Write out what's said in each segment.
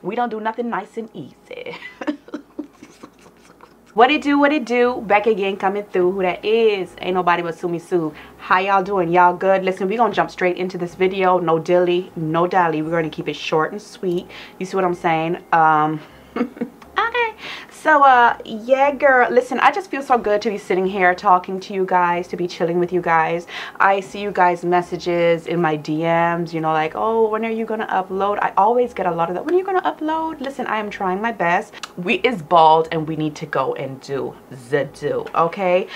We don't do nothing nice and easy. What it do? Back again, coming through. Who that is? Ain't nobody but Sumi Sue. How y'all doing? Y'all good? Listen, we're gonna jump straight into this video. No dilly, no dally. We're gonna keep it short and sweet. You see what I'm saying? Okay. So, yeah, girl. Listen, I just feel so good to be sitting here talking to you guys, to be chilling with you guys. I see you guys' messages in my DMs, you know, like, oh, when are you gonna upload? I always get a lot of that. When are you gonna upload? Listen, I am trying my best. We is bald and we need to go and do the do, okay?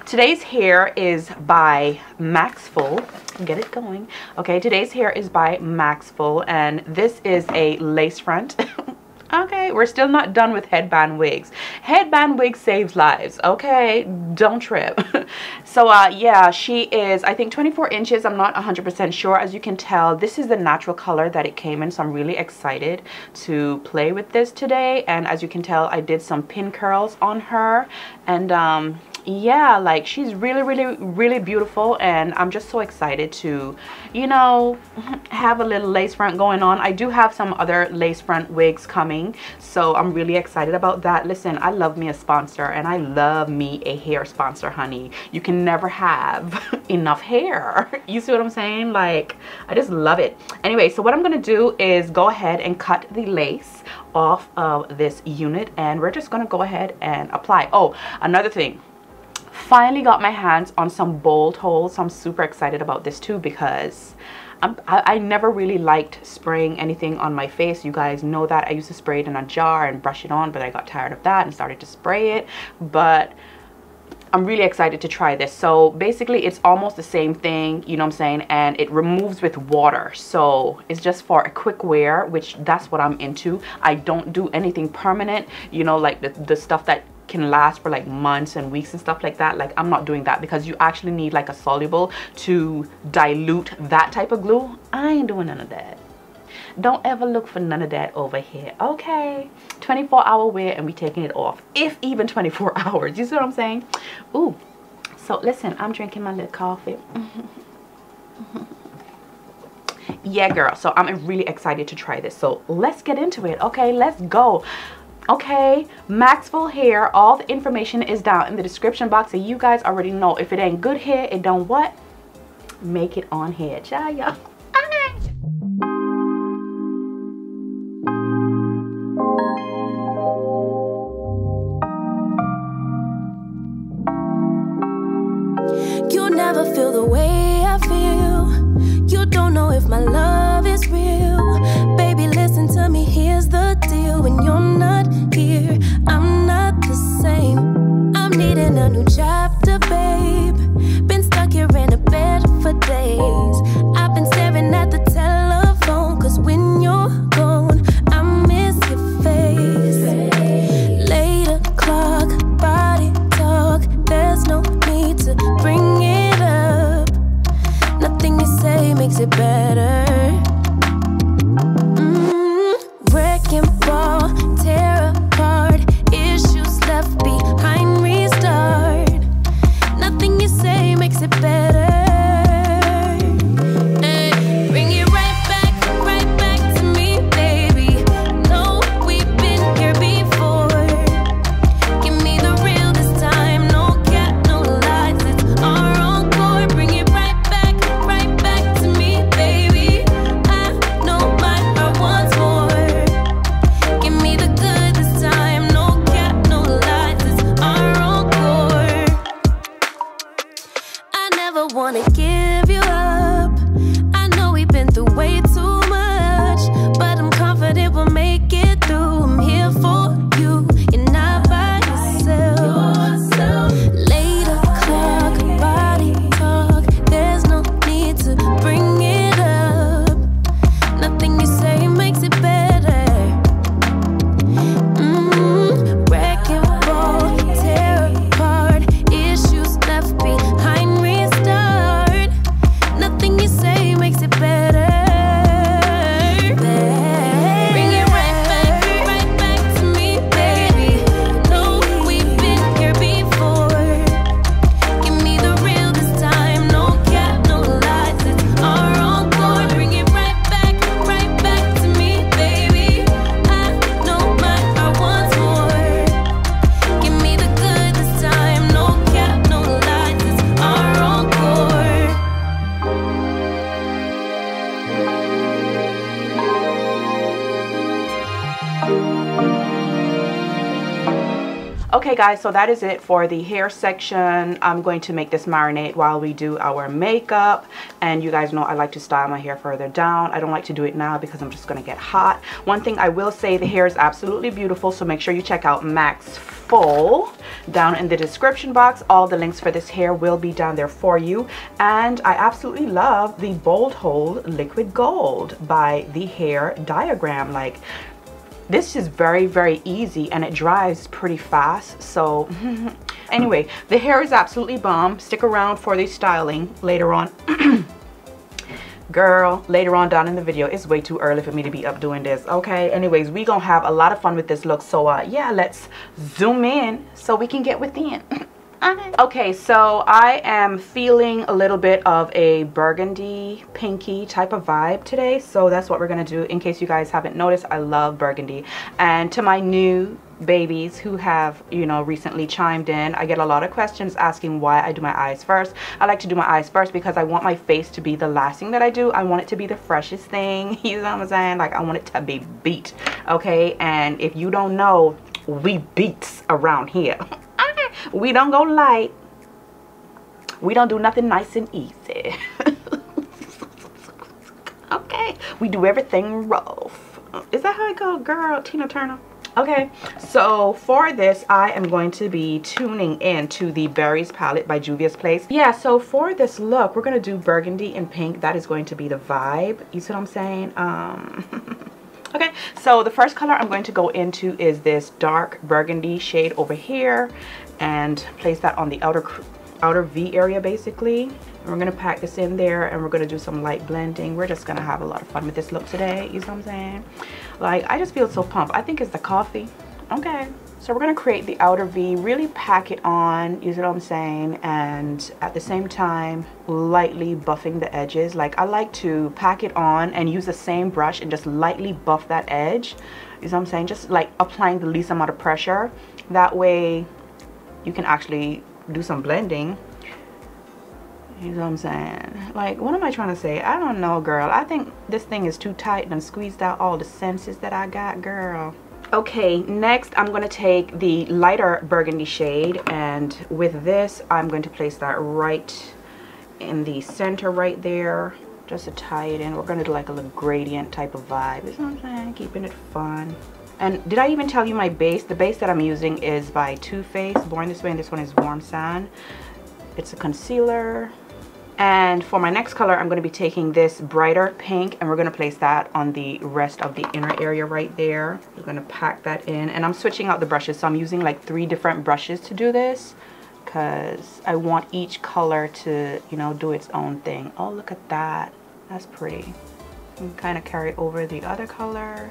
Today's hair is by Maxful. Get it going. Okay, today's hair is by Maxful, and this is a lace front. Okay, we're still not done with headband wigs. Headband wig saves lives, okay? Don't trip. So, yeah, she is, I think, 24 inches. I'm not 100% sure. As you can tell, this is the natural color that it came in, so I'm really excited to play with this today. And as you can tell, I did some pin curls on her. And, yeah, like, she's really beautiful, and I'm just so excited to, you know, have a little lace front going on. I do have some other lace front wigs coming, so I'm really excited about that. Listen, I love me a sponsor, and I love me a hair sponsor, honey. You can never have enough hair. You see what I'm saying? Like, I just love it. Anyway, so what I'm gonna do is go ahead and cut the lace off of this unit, and we're just gonna go ahead and apply. Oh, another thing, finally got my hands on some bold holes, so I'm super excited about this too, because I never really liked spraying anything on my face. You guys know that. I used to spray it in a jar and brush it on, but I got tired of that and started to spray it. But I'm really excited to try this. So basically it's almost the same thing, you know what I'm saying, and it removes with water, so it's just for a quick wear, which that's what I'm into. I don't do anything permanent, you know, like the stuff that can last for like months and weeks and stuff like that. Like, I'm not doing that, because you actually need like a soluble to dilute that type of glue. I ain't doing none of that. Don't ever look for none of that over here, okay? 24-hour wear, and we taking it off, if even 24 hours. You see what I'm saying? Ooh, so listen, I'm drinking my little coffee. Yeah, girl, so I'm really excited to try this, so let's get into it. Okay, let's go. Okay, Maxful hair, all the information is down in the description box, and you guys already know, if it ain't good hair, it don't what? Make it on hair, child, y'all. You never feel the way I feel. You don't know if my love is real. Baby, listen to me, here's the deal. When you're not here, I'm not the same. I'm needing a new chapter, babe. Been stuck here in a bed for days. I've been staring at the telephone, cause when you're gone, I miss your face. 8 o'clock, body talk. There's no need to bring it up. Nothing you say makes it better. Wrecking ball, tear apart. Issues left behind, restart. Nothing you say makes it better. Hey, bring it right back to me, babe. Okay guys, so that is it for the hair section. I'm going to make this marinate while we do our makeup. And you guys know I like to style my hair further down. I don't like to do it now because I'm just going to get hot. One thing I will say, the hair is absolutely beautiful, so make sure you check out Max Full down in the description box. All the links for this hair will be down there for you. And I absolutely love the Bold Hold Liquid Gold by the Hair Diagram. Like, this is very, very easy and it dries pretty fast. So anyway, the hair is absolutely bomb. Stick around for the styling later on. Girl, later on down in the video. It's way too early for me to be up doing this. Okay, anyways, we gonna have a lot of fun with this look. So yeah, let's zoom in so we can get within. Okay, so I am feeling a little bit of a burgundy, pinky type of vibe today. So that's what we're going to do. In case you guys haven't noticed, I love burgundy. And to my new babies who have, you know, recently chimed in, I get a lot of questions asking why I do my eyes first. I like to do my eyes first because I want my face to be the last thing that I do. I want it to be the freshest thing. You know what I'm saying? Like, I want it to be beat. Okay, and if you don't know, we beats around here. We don't go light. We don't do nothing nice and easy. Okay, we do everything rough. Is that how it goes, girl? Tina Turner. Okay, so for this, I am going to be tuning in to the Berries palette by Juvia's Place. Yeah, so for this look, we're going to do burgundy and pink. That is going to be the vibe. You see what I'm saying? Okay, so the first color I'm going to go into is this dark burgundy shade over here and place that on the outer V area basically. And we're going to pack this in there and we're going to do some light blending. We're just going to have a lot of fun with this look today. You see what I'm saying? Like, I just feel so pumped. I think it's the coffee. Okay. So we're going to create the outer V, really pack it on, you see what I'm saying, and at the same time lightly buffing the edges. Like, I like to pack it on and use the same brush and just lightly buff that edge, you see what I'm saying, just like applying the least amount of pressure. That way you can actually do some blending. You know what I'm saying? Like, what am I trying to say? I don't know, girl. I think this thing is too tight and squeezed out all the senses that I got, girl. Okay, next I'm going to take the lighter burgundy shade, and with this I'm going to place that right in the center right there, just to tie it in. We're going to do like a little gradient type of vibe. You know what I'm saying? Keeping it fun. And did I even tell you my base? The base that I'm using is by Too Faced, Born This Way, and this one is Warm Sand. It's a concealer. And for my next color, I'm going to be taking this brighter pink and we're going to place that on the rest of the inner area right there. We're going to pack that in, and I'm switching out the brushes. So I'm using like 3 different brushes to do this because I want each color to, you know, do its own thing. Oh, look at that. That's pretty. And kind of carry over the other color.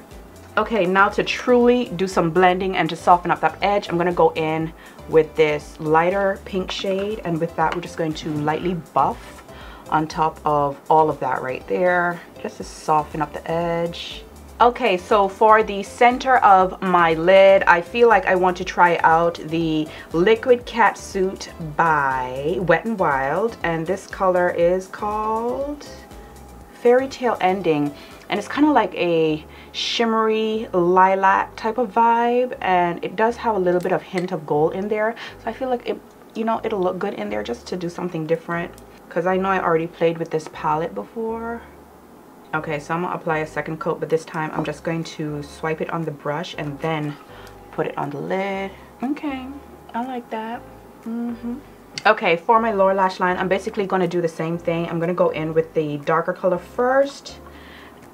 Okay, now to truly do some blending and to soften up that edge, I'm going to go in with this lighter pink shade, and with that we're just going to lightly buff on top of all of that right there, just to soften up the edge. Okay, so for the center of my lid, I feel like I want to try out the Liquid Catsuit by Wet n Wild, and this color is called Fairy Tale Ending, and it's kind of like a shimmery lilac type of vibe, and it does have a little bit of hint of gold in there. So I feel like it, you know, it'll look good in there just to do something different, because I know I already played with this palette before. Okay, so I'm gonna apply a second coat, but this time I'm just going to swipe it on the brush and then put it on the lid. Okay, I like that. Okay, for my lower lash line, I'm basically going to do the same thing. I'm going to go in with the darker color first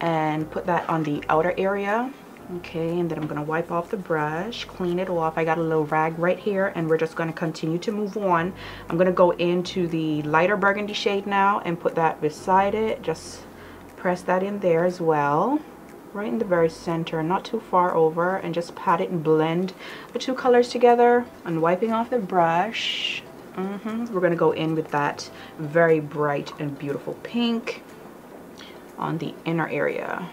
and put that on the outer area. Okay, and then I'm going to wipe off the brush, clean it off. I got a little rag right here, and we're just going to continue to move on. I'm going to go into the lighter burgundy shade now and put that beside it. Just press that in there as well, right in the very center, not too far over, and just pat it and blend the 2 colors together. And wiping off the brush, we're going to go in with that very bright and beautiful pink on the inner area.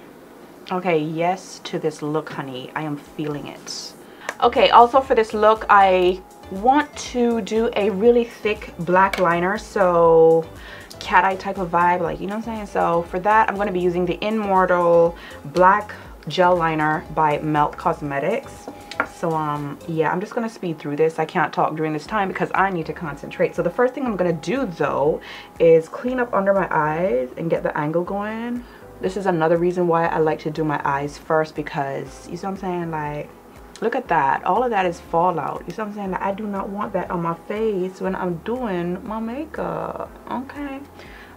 Okay, yes to this look, honey. I am feeling it. Okay, also for this look, I want to do a really thick black liner, so cat eye type of vibe, like, you know what I'm saying? So for that, I'm going to be using the Immortal Black Gel Liner by Melt Cosmetics. So So yeah, I'm just gonna speed through this. I can't talk during this time because I need to concentrate. So the first thing I'm gonna do though is clean up under my eyes and get the angle going. This is another reason why I like to do my eyes first, because you see what I'm saying, like, look at that, all of that is fallout. You see what I'm saying? Like, I do not want that on my face when I'm doing my makeup. Okay,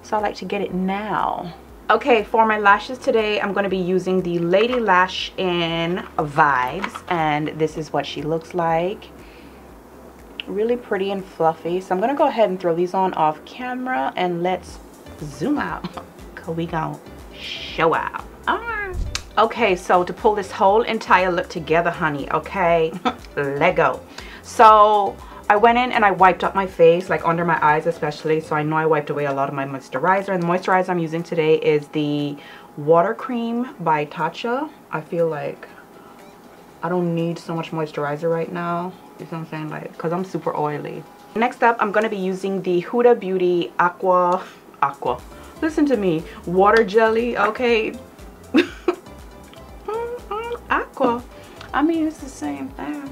so I like to get it now. Okay, for my lashes today, I'm going to be using the Lady Lash in Vibes, and this is what she looks like. Really pretty and fluffy. So I'm going to go ahead and throw these on off camera, and let's zoom out, because we gonna show out. Alright. Okay, so to pull this whole entire look together, honey, okay, let go. So I went in and I wiped up my face, like under my eyes especially, so I know I wiped away a lot of my moisturizer. And the moisturizer I'm using today is the Water Cream by Tatcha. I feel like I don't need so much moisturizer right now. You know what I'm saying? Like, because I'm super oily. Next up, I'm going to be using the Huda Beauty Aqua. Listen to me. Water jelly, okay? Aqua. I mean, it's the same thing.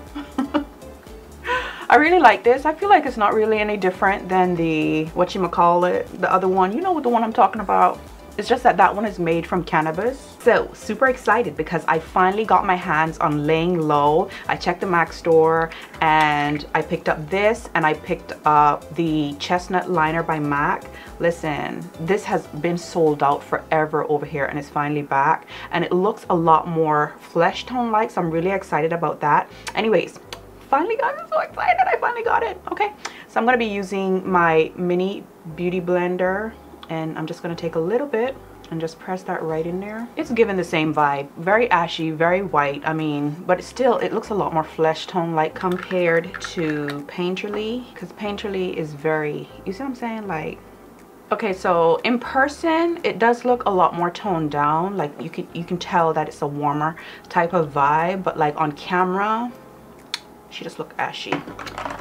I really like this. I feel like it's not really any different than the whatchamacallit, the other one. You know what the one I'm talking about. It's just that that one is made from cannabis. So super excited because I finally got my hands on Laying Low. I checked the MAC store and I picked up this, and I picked up the Chestnut Liner by MAC. Listen, this has been sold out forever over here and it's finally back, and it looks a lot more flesh tone like, so I'm really excited about that. Anyways, finally got it. I'm so excited. I finally got it. Okay, so I'm going to be using my mini beauty blender, and I'm just going to take a little bit and just press that right in there. It's given the same vibe, very ashy, very white. I mean, but still it looks a lot more flesh tone like compared to Painterly, because Painterly is very, you see what I'm saying, like, okay, so in person it does look a lot more toned down, like you can tell that it's a warmer type of vibe, but like on camera she just looked ashy.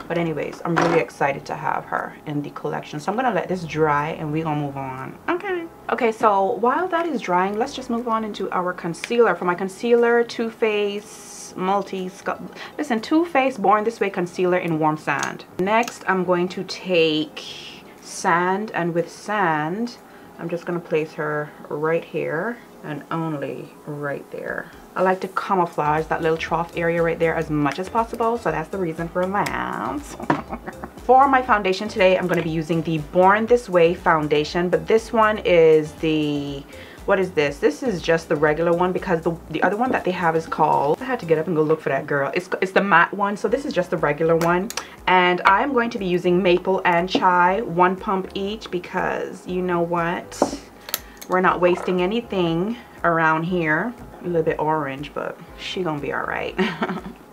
But anyways, I'm really excited to have her in the collection. So I'm gonna let this dry and we're gonna move on. Okay, so while that is drying, let's just move on into our concealer. For my concealer, Too Faced listen, Too Faced Born This Way concealer in Warm Sand. Next, I'm going to take sand, and with sand I'm just gonna place her right here and only right there. I like to camouflage that little trough area right there as much as possible, so that's the reason for that. For my foundation today, I'm going to be using the Born This Way foundation, but this one is the, what is this? This is just the regular one, because the other one that they have is called, I had to get up and go look for that, girl. It's the matte one, so this is just the regular one. And I'm going to be using Maple and Chai, 1 pump each, because you know what? We're not wasting anything around here. A little bit orange, but she gonna be all right.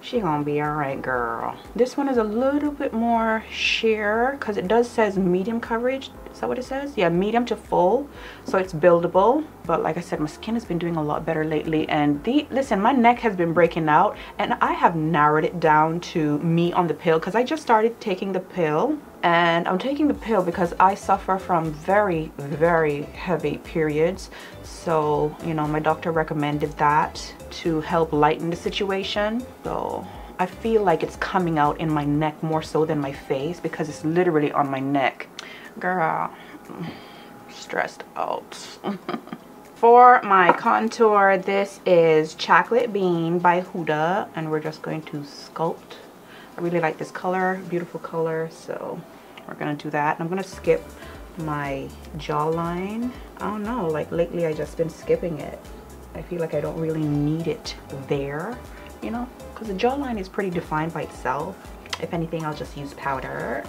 She gonna be all right, girl. This one is a little bit more sheer, because it does says medium coverage. Is that what it says? Yeah, medium to full, so it's buildable. But like I said, my skin has been doing a lot better lately, and listen, my neck has been breaking out, and I have narrowed it down to me on the pill, because I just started taking the pill. And I'm taking the pill because I suffer from very, very heavy periods. So, you know, my doctor recommended that to help lighten the situation. So I feel like it's coming out in my neck more so than my face, because it's literally on my neck. Girl, stressed out. For my contour, this is Chocolate Bean by Huda, and we're just going to sculpt. I really like this color, beautiful color, so we're gonna do that. I'm gonna skip my jawline. I don't know, like lately I just been skipping it. I feel like I don't really need it there, you know, because the jawline is pretty defined by itself. If anything, I'll just use powder.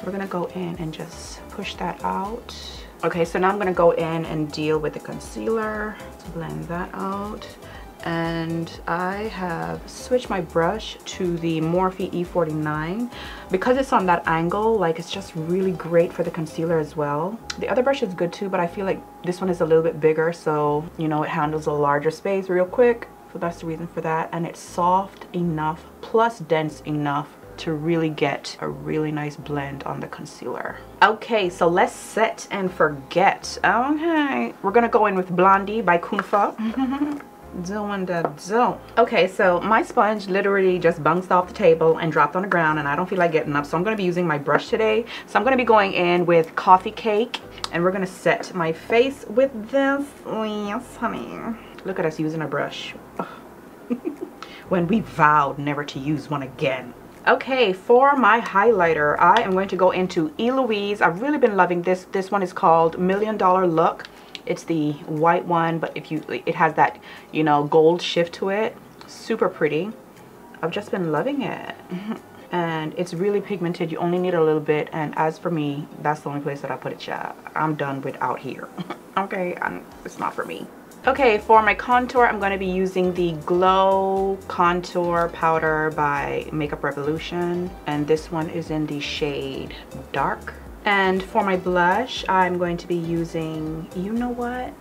We're gonna go in and just push that out. Okay, so now I'm gonna go in and deal with the concealer to blend that out. And I have switched my brush to the Morphe E49 because it's on that angle. Like, it's just really great for the concealer as well. The other brush is good too, but I feel like this one is a little bit bigger, so you know, it handles a larger space real quick. So that's the reason for that. And it's soft enough plus dense enough to really get a really nice blend on the concealer. Okay, so let's set and forget. Okay, we're gonna go in with Blondie by Kunfa. doing the do. Okay, so my sponge literally just bounced off the table and dropped on the ground, and I don't feel like getting up, so I'm going to be using my brush today. So I'm going to be going in with Coffee Cake, and we're going to set my face with this. Yes, honey. Look at us using a brush. When we vowed never to use one again. Okay, for my highlighter, I am going to go into Louise. I've really been loving this. This one is called $1 Million Look. It's the white one, but it has that, you know, gold shift to it. Super pretty. I've just been loving it. And it's really pigmented. You only need a little bit, and as for me, that's the only place that I put it, child. I'm done with out here. Okay, it's not for me. Okay, for my contour, I'm going to be using the Glow Contour Powder by Makeup Revolution, and this one is in the shade Dark. And for my blush, I'm going to be using, you know what?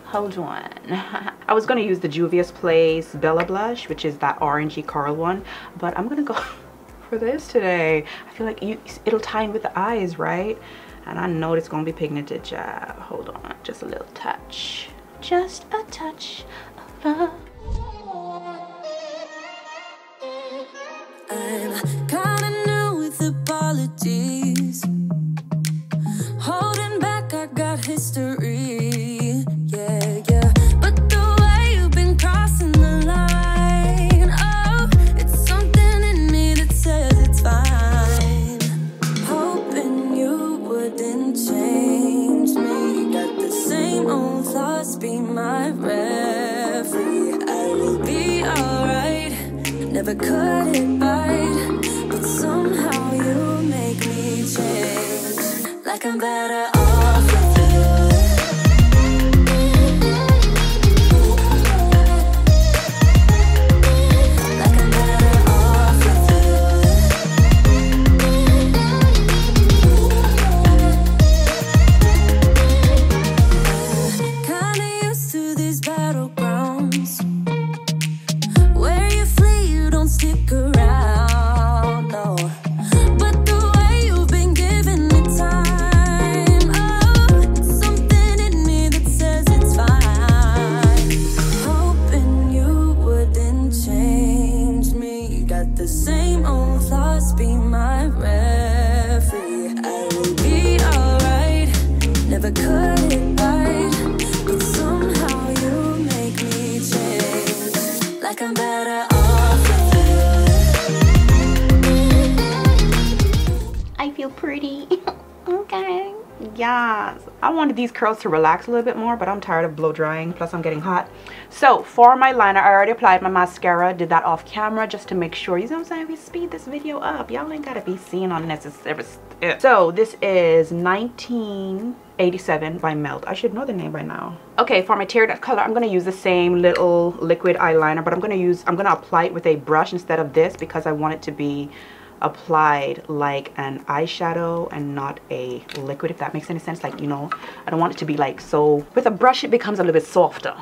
Hold on. I was going to use the Juvia's Place Bella Blush, which is that orangey coral one, but I'm going to go for this today. I feel like it'll tie in with the eyes, right? And I know it's going to be pigmented, child. Hold on, just a little touch. Just a touch of love. I'm kinda new with apologies. Holding back, I got history. Yeah, yeah. But the way you've been crossing the line, oh, it's something in me that says it's fine. Hoping you wouldn't change me. Got the same old thoughts, be my referee. I will be alright. Never cut it right, but somehow you make me change. Like I'm better off with you. Like I'm better off with you. Kinda used to these battlegrounds. Where you flee, you don't stick around, no. But the way you've been giving me time, oh, it's something in me that says it's fine. Hoping you wouldn't change me. You got the same old thoughts, be my referee. I will be alright, never cut it right, but somehow you make me change. Like I'm better off with you. I feel pretty. Okay. Yes. I wanted these curls to relax a little bit more, but I'm tired of blow drying. Plus, I'm getting hot. So, for my liner, I already applied my mascara. Did that off camera just to make sure. You know what I'm saying? We speed this video up. Y'all ain't got to be seeing unnecessary stuff. So, this is 1987 by Melt. I should know the name by now. Okay, for my tear duct color, I'm going to use the same little liquid eyeliner, but I'm going to apply it with a brush instead of this because I want it to be applied like an eyeshadow and not a liquid, if that makes any sense. Like, you know, I don't want it to be like so. With a brush, it becomes a little bit softer.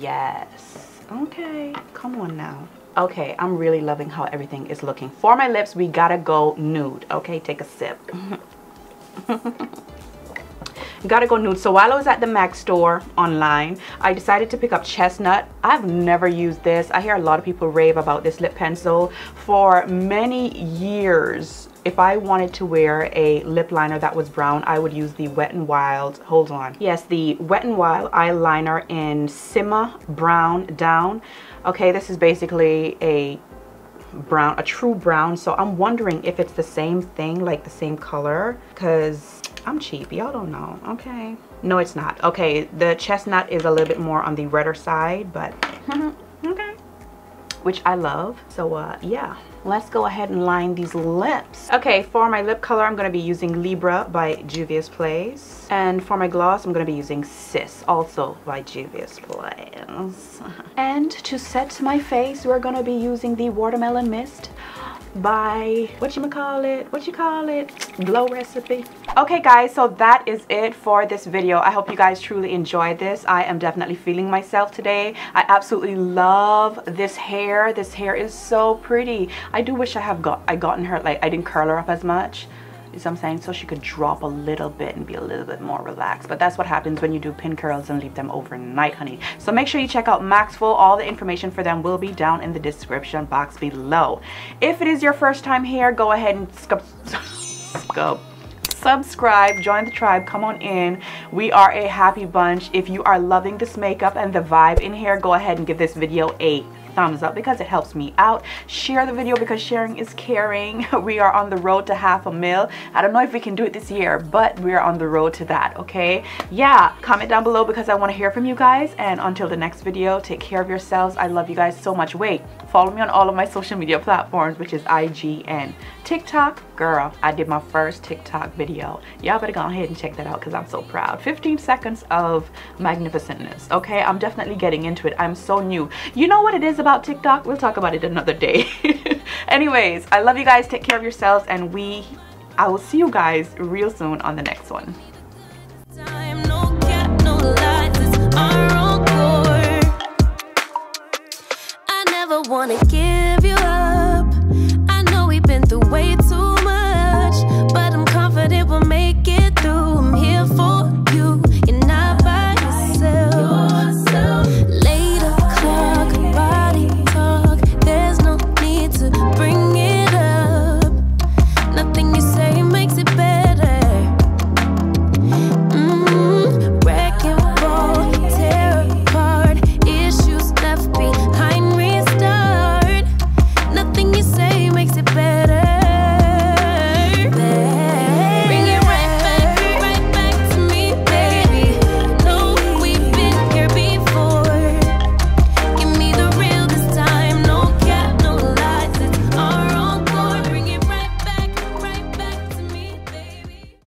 Yes. Okay, come on now. Okay, I'm really loving how everything is looking. For my lips, we gotta go nude. Okay, take a sip. Gotta go nude. So while I was at the MAC store online, I decided to pick up Chestnut. I've never used this. I hear a lot of people rave about this lip pencil. For many years, if I wanted to wear a lip liner that was brown, I would use the Wet n Wild, hold on. Yes, the Wet n Wild eyeliner in Simmer Brown Down. Okay, this is basically a brown, a true brown. So I'm wondering if it's the same thing, like the same color, because I'm cheap, y'all don't know. Okay, no, it's not. Okay, the Chestnut is a little bit more on the redder side, but okay, which I love. So yeah, let's go ahead and line these lips. Okay, for my lip color, I'm going to be using Libra by Juvia's Place, and for my gloss, I'm going to be using Sis, also by Juvia's Place. And to set my face, we're going to be using the Watermelon Mist by what you call it, Glow Recipe. Okay guys, so that is it for this video. I hope you guys truly enjoyed this. I am definitely feeling myself today. I absolutely love this hair. This hair is so pretty. I do wish I gotten her, like, I didn't curl her up as much. You see what I'm saying? So she could drop a little bit and be a little bit more relaxed. But that's what happens when you do pin curls and leave them overnight, honey. So make sure you check out Maxful. All the information for them will be down in the description box below. If it is your first time here, go ahead and subscribe, join the tribe, come on in. We are a happy bunch. If you are loving this makeup and the vibe in here, go ahead and give this video a thumbs up because it helps me out. Share the video because sharing is caring. We are on the road to 500,000. I don't know if we can do it this year, but we're on the road to that. Okay, yeah, comment down below because I want to hear from you guys. And until the next video, take care of yourselves. I love you guys so much. Wait, follow me on all of my social media platforms, which is IG and TikTok. Girl, I did my first TikTok video. Y'all better go ahead and check that out because I'm so proud. 15 seconds of magnificentness. Okay, I'm definitely getting into it. I'm so new. You know what it is about TikTok? We'll talk about it another day. Anyways, I love you guys. Take care of yourselves, and I will see you guys real soon on the next one.